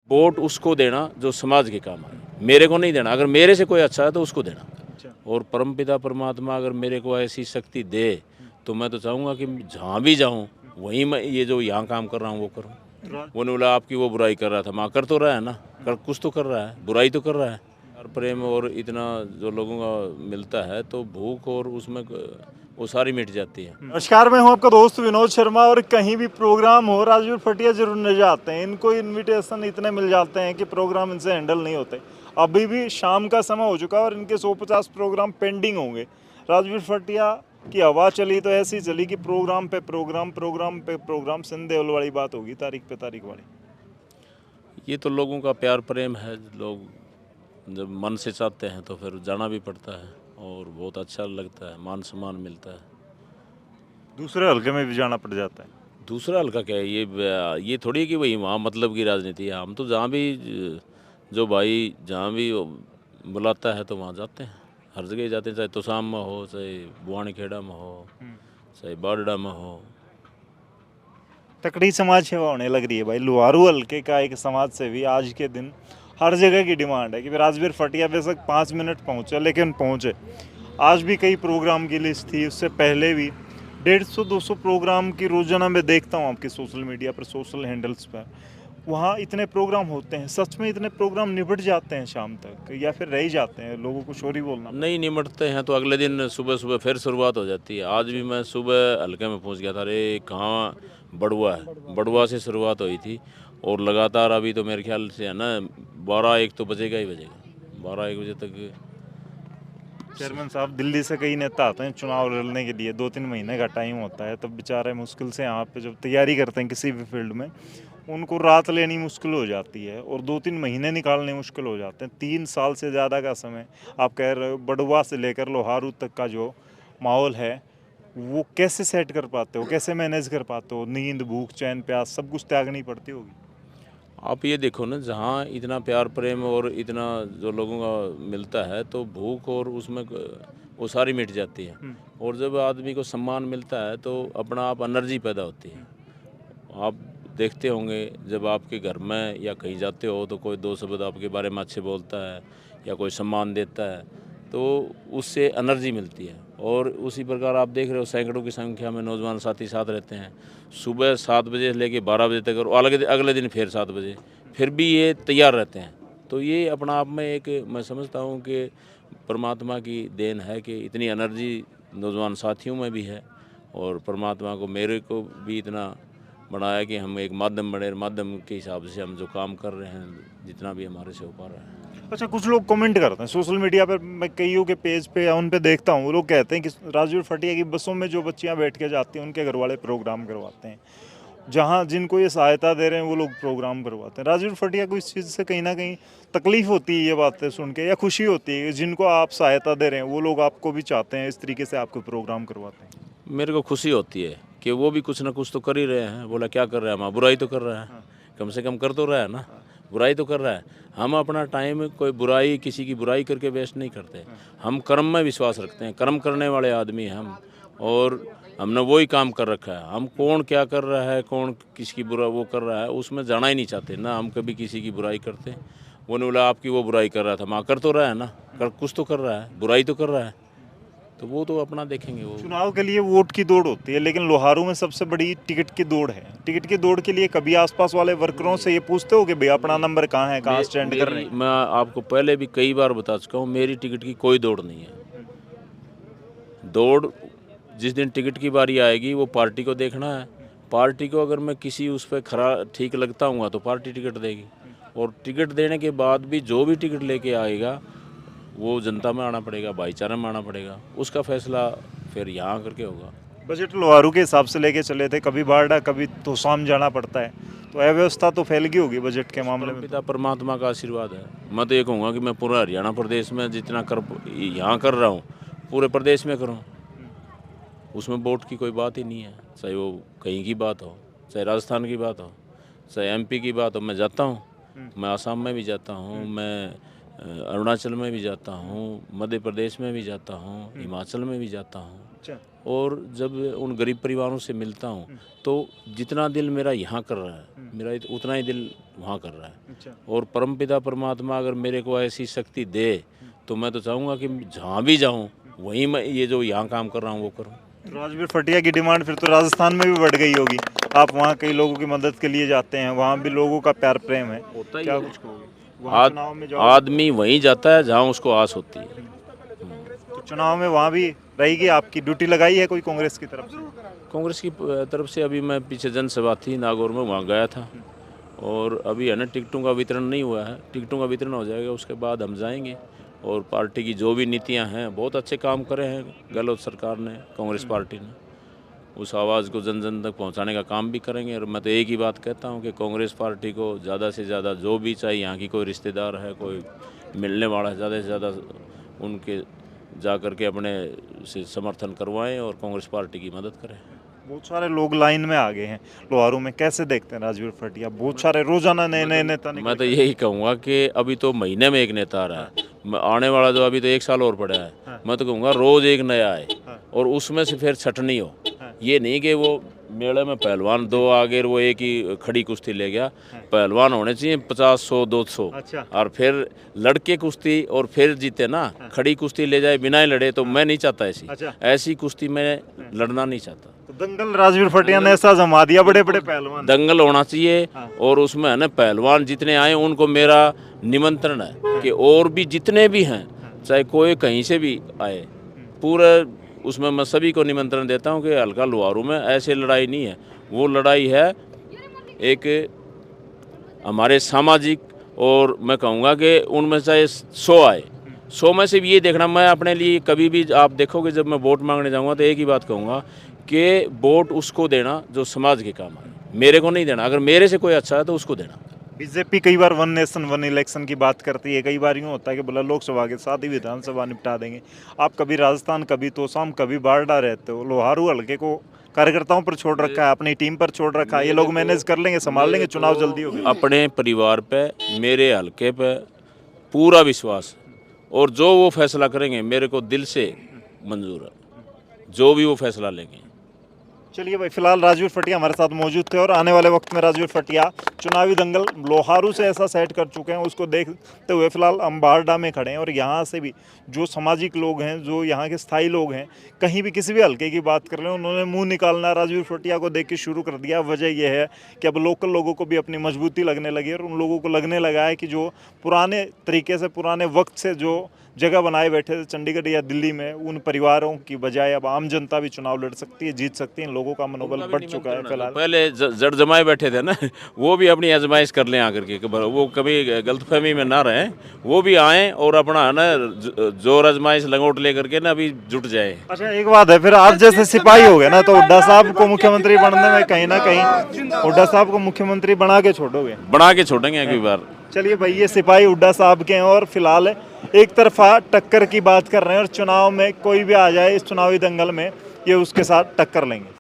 Vote उसको देना जो समाज के काम आए, मेरे को नहीं देना। अगर मेरे से कोई अच्छा है तो उसको देना। अच्छा। और परमपिता परमात्मा अगर मेरे को ऐसी शक्ति दे तो मैं तो चाहूँगा कि जहाँ भी जाऊँ वहीं मैं ये जो यहाँ काम कर रहा हूँ वो करूँ। वो नहीं बोला आपकी वो बुराई कर रहा था, माँ कर तो रहा है ना, कर कुछ तो कर रहा है, बुराई तो कर रहा है। और प्रेम और इतना जो लोगों का मिलता है तो भूख और उसमें वो सारी मिट जाती है। नमस्कार, मैं हूं आपका दोस्त विनोद शर्मा और कहीं भी प्रोग्राम हो राजवीर फटिया जरूर न जाते हैं। इनको इनविटेशन इतने मिल जाते हैं कि प्रोग्राम इनसे हैंडल नहीं होते। अभी भी शाम का समय हो चुका और इनके 150 प्रोग्राम पेंडिंग होंगे। राजवीर फटिया की हवा चली तो ऐसी चली कि प्रोग्राम पे प्रोग्राम, प्रोग्राम पे प्रोग्राम, संदेह वाली बात होगी, तारीख पे तारीख वाली। ये तो लोगों का प्यार प्रेम है, लोग जब मन से चाहते हैं तो फिर जाना भी पड़ता है और बहुत अच्छा लगता है, मान सम्मान मिलता है। दूसरे हल्के में भी जाना पड़ जाता है। दूसरा हल्का क्या है, ये थोड़ी है कि भाई वहाँ मतलब की राजनीति है। हम तो जहाँ भी जो भाई जहाँ भी बुलाता है तो वहाँ जाते हैं, हर जगह जाते हैं, चाहे तोसाम में हो, चाहे बुआनीखेड़ा में हो, चाहे बारडा में हो। तकड़ी समाज सेवा होने लग रही है भाई। लुहारू हल्के का एक समाज सेवी आज के दिन हर जगह की डिमांड है कि राजवीर फटिया बेशक 5 मिनट पहुंचे लेकिन पहुंचे। आज भी कई प्रोग्राम की लिस्ट थी, उससे पहले भी 150-200 प्रोग्राम की रोजाना मैं देखता हूं आपके सोशल मीडिया पर, सोशल हैंडल्स पर। वहाँ इतने प्रोग्राम होते हैं, सच में इतने प्रोग्राम निपट जाते हैं शाम तक या फिर रह ही जाते हैं, लोगों को शोरी बोलना पड़ता नहीं निमटते हैं तो अगले दिन सुबह सुबह फिर शुरुआत हो जाती है। आज भी मैं सुबह हल्के में पहुंच गया था, अरे कहाँ बड़ुआ है, बड़ुआ से शुरुआत हुई थी और लगातार अभी तो मेरे ख्याल से है ना 12-1 तो बजेगा ही बजेगा, 12-1 बजे तक। है? चेयरमैन साहब, दिल्ली से कई नेता आते हैं चुनाव लड़ने के लिए, 2-3 महीने का टाइम होता है, तब बेचारे मुश्किल से यहाँ पे जब तैयारी करते हैं किसी भी फील्ड में, उनको रात लेनी मुश्किल हो जाती है और 2-3 महीने निकालने मुश्किल हो जाते हैं। 3 साल से ज़्यादा का समय आप कह रहे हो, बड़ुआ से लेकर लोहारू तक का जो माहौल है वो कैसे सेट कर पाते हो, कैसे मैनेज कर पाते हो? नींद, भूख, चैन, प्यास सब कुछ त्यागनी पड़ती होगी। आप ये देखो ना, जहाँ इतना प्यार प्रेम और इतना जो लोगों का मिलता है तो भूख और उसमें वो सारी मिट जाती है। और जब आदमी को सम्मान मिलता है तो अपना आप एनर्जी पैदा होती है। आप देखते होंगे जब आपके घर में या कहीं जाते हो तो कोई दो शब्द आपके बारे में अच्छे बोलता है या कोई सम्मान देता है तो उससे एनर्जी मिलती है। और उसी प्रकार आप देख रहे हो सैकड़ों की संख्या में नौजवान साथी साथ रहते हैं, सुबह 7 बजे से लेके 12 बजे तक और अगले दिन फिर 7 बजे फिर भी ये तैयार रहते हैं। तो ये अपना आप में एक मैं समझता हूँ कि परमात्मा की देन है कि इतनी एनर्जी नौजवान साथियों में भी है और परमात्मा को मेरे को भी इतना बनाया कि हम एक माध्यम बने, माध्यम के हिसाब से हम जो काम कर रहे हैं जितना भी हमारे से हो पा रहा है। अच्छा, कुछ लोग कमेंट करते हैं सोशल मीडिया पर, मैं कईयों के पेज पे या उन पे देखता हूँ, वो लोग कहते हैं कि राजवीर फटिया की बसों में जो बच्चियाँ बैठ के जाती हैं उनके घर वाले प्रोग्राम करवाते हैं, जहाँ जिनको ये सहायता दे रहे हैं वो लोग प्रोग्राम करवाते हैं। राजवीर फटिया को इस चीज़ से कहीं ना कहीं तकलीफ होती है ये बातें सुन के, या खुशी होती है कि जिनको आप सहायता दे रहे हैं वो लोग आपको भी चाहते हैं इस तरीके से आपको प्रोग्राम करवाते हैं? मेरे को खुशी होती है कि वो भी कुछ ना कुछ तो कर ही रहे हैं। बोला क्या कर रहा है, माँ बुराई तो कर रहा है, कम से कम कर तो रहा है ना, बुराई तो कर रहा है। हम अपना टाइम कोई बुराई किसी की बुराई करके वेस्ट नहीं करते, हम कर्म में विश्वास रखते हैं, कर्म करने वाले आदमी हैं हम। और हमने वही काम कर रखा है। हम कौन क्या कर रहा है, कौन किसकी बुरा वो कर रहा है उसमें जाना ही नहीं चाहते ना। हम कभी किसी की बुराई करते, वो नहीं बोला आपकी वो बुराई कर रहा था, माँ कर तो रहा है ना, कर कुछ तो कर रहा है, बुराई तो कर रहा है, तो वो तो अपना देखेंगे वो। चुनाव के लिए वोट की दौड़ होती है, लेकिन लोहारू में सबसे बड़ी टिकट की दौड़ है। टिकट की दौड़ के लिए कभी आसपास वाले वर्करों से ये पूछते हो कि भैया अपना नंबर कहाँ है, कहाँ स्टैंड कर रहे हैं? मैं आपको पहले भी कई बार बता चुका हूँ, मेरी टिकट की कोई दौड़ नहीं है। दौड़ जिस दिन टिकट की बारी आएगी वो पार्टी को देखना है। पार्टी को अगर मैं किसी उस पर खरा ठीक लगता हूँ तो पार्टी टिकट देगी। और टिकट देने के बाद भी जो भी टिकट लेके आएगा वो जनता में आना पड़ेगा, भाईचारा में आना पड़ेगा, उसका फैसला फिर यहाँ करके होगा। बजट लोहारू के हिसाब से लेके चले थे, कभी बारडा कभी तोसाम जाना पड़ता है, तो अव्यवस्था तो फैल गई होगी बजट के मामले में। पिता परमात्मा का आशीर्वाद है। मैं तो ये कहूँगा कि मैं पूरा हरियाणा प्रदेश में जितना कर यहाँ कर रहा हूँ पूरे प्रदेश में करूँ, उसमें वोट की कोई बात ही नहीं है। चाहे वो कहीं की बात हो, चाहे राजस्थान की बात हो, चाहे एमपी की बात हो, मैं जाता हूँ, मैं आसाम में भी जाता हूँ, मैं अरुणाचल में भी जाता हूँ, मध्य प्रदेश में भी जाता हूँ, हिमाचल में भी जाता हूँ। अच्छा। और जब उन गरीब परिवारों से मिलता हूँ तो जितना दिल मेरा यहाँ कर रहा है, मेरा उतना ही दिल वहाँ कर रहा है। अच्छा। और परमपिता परमात्मा अगर मेरे को ऐसी शक्ति दे तो मैं तो चाहूँगा कि जहाँ भी जाऊँ वहीं मैं ये जो यहाँ काम कर रहा हूँ वो करूँ। तो राजवीर फटिया की डिमांड फिर तो राजस्थान में भी बढ़ गई होगी। आप वहाँ कई लोगों की मदद के लिए जाते हैं, वहाँ भी लोगों का प्यार प्रेम है, होता ही क्या है। कुछ कहोगे? वहाँ चुनाव में जाओगे आदमी वहीं जाता है जहाँ उसको आस होती है। तो चुनाव में वहाँ भी रहेगी, आपकी ड्यूटी लगाई है कोई कांग्रेस की तरफ से? कांग्रेस की तरफ से अभी मैं पीछे जनसभा थी नागौर में, वहाँ गया था। और अभी है ना टिकटों का वितरण नहीं हुआ है, टिकटों का वितरण हो जाएगा उसके बाद हम जाएंगे। और पार्टी की जो भी नीतियां हैं, बहुत अच्छे काम करे हैं गहलोत सरकार ने, कांग्रेस पार्टी ने, उस आवाज़ को जन जन तक पहुंचाने का काम भी करेंगे। और मैं तो एक ही बात कहता हूं कि कांग्रेस पार्टी को ज़्यादा से ज़्यादा जो भी चाहिए, यहाँ की कोई रिश्तेदार है, कोई मिलने वाला है, ज़्यादा से ज़्यादा उनके जा कर के अपने से समर्थन करवाएं और कांग्रेस पार्टी की मदद करें। बहुत सारे लोग लाइन में आ गए हैं लोहारू में, कैसे देखते हैं राजवीर फटिया? बहुत सारे रोजाना नए नए नेता मैं तो यही कहूँगा कि अभी तो महीने में एक नेता आ रहा है, आने वाला जो अभी तो 1 साल और पड़ा है, मैं तो कहूँगा रोज़ एक नया आए और उसमें से फिर छटनी हो। ये नहीं कि वो मेले में पहलवान 2 आ गए वो एक ही खड़ी कुश्ती ले गया। पहलवान होने चाहिए 50, 100, 200। अच्छा। और फिर लड़के कुश्ती और फिर जीते ना, खड़ी कुश्ती ले जाए बिना ही लड़े, तो मैं नहीं चाहता ऐसी। अच्छा। ऐसी कुश्ती में लड़ना नहीं चाहता। तो दंगल राजवीर फटिया ने ऐसा जमा दिया, बड़े बड़े पहलवान। दंगल होना चाहिए। और उसमें है ना पहलवान जितने आए उनको मेरा निमंत्रण है कि और भी जितने भी हैं, चाहे कोई कहीं से भी आए, पूरा उसमें मैं सभी को निमंत्रण देता हूं कि हल्का लोहारू में ऐसे लड़ाई नहीं है। वो लड़ाई है एक हमारे सामाजिक, और मैं कहूँगा कि उनमें चाहे 100 आए, 100 में से भी ये देखना, मैं अपने लिए कभी भी आप देखोगे जब मैं वोट मांगने जाऊँगा तो एक ही बात कहूँगा कि वोट उसको देना जो समाज के काम आए, मेरे को नहीं देना। अगर मेरे से कोई अच्छा है तो उसको देना। बीजेपी कई बार 1 नेशन 1 इलेक्शन की बात करती है, कई बार यूँ होता है कि बोला लोकसभा के साथ ही विधानसभा निपटा देंगे। आप कभी राजस्थान, कभी तोशाम, कभी बारडा रहते हो, लोहारू हल्के को कार्यकर्ताओं पर छोड़ रखा है, अपनी टीम पर छोड़ रखा है, ये लोग मैनेज कर लेंगे, संभाल लेंगे, चुनाव जल्दी हो गया। अपने परिवार पे, मेरे हल्के पे पूरा विश्वास, और जो वो फैसला करेंगे मेरे को दिल से मंजूर है, जो भी वो फैसला लेंगे। चलिए भाई, फिलहाल राजवीर फटिया हमारे साथ मौजूद थे और आने वाले वक्त में राजवीर फटिया चुनावी दंगल लोहारू से ऐसा सेट कर चुके हैं, उसको देखते हुए फिलहाल हम बारडा में खड़े हैं। और यहाँ से भी जो सामाजिक लोग हैं, जो यहाँ के स्थायी लोग हैं, कहीं भी किसी भी हल्के की बात कर रहे हैं, उन्होंने मुंह निकालना राजवीर फटिया को देख के शुरू कर दिया। वजह यह है कि अब लोकल लोगों को भी अपनी मजबूती लगने लगी है और उन लोगों को लगने लगा है कि जो पुराने तरीके से, पुराने वक्त से जो जगह बनाए बैठे थे चंडीगढ़ या दिल्ली में, उन परिवारों की बजाय अब आम जनता भी चुनाव लड़ सकती है, जीत सकती है। लोगों का मनोबल बढ़ चुका है। फिलहाल पहले जड़ जमाए बैठे थे ना, वो भी अपनी आजमाइश कर लें आकर के, वो कभी गलतफहमी में ना रहें, वो भी आएँ और अपना है ना जोर आजमाइश लंगोट लेकर के ना अभी जुट जाए। अच्छा, एक बात है, फिर आप जैसे सिपाही हो गए ना, तो हुड्डा साहब को मुख्यमंत्री बनने में कहीं ना कहीं हुड्डा साहब को मुख्यमंत्री बना के छोड़ोगे? बना के छोड़ेंगे अगली बार। चलिए भाई, ये सिपाही हुड्डा साहब के हैं और फिलहाल एक तरफा टक्कर की बात कर रहे हैं और चुनाव में कोई भी आ जाए इस चुनावी दंगल में, ये उसके साथ टक्कर लेंगे।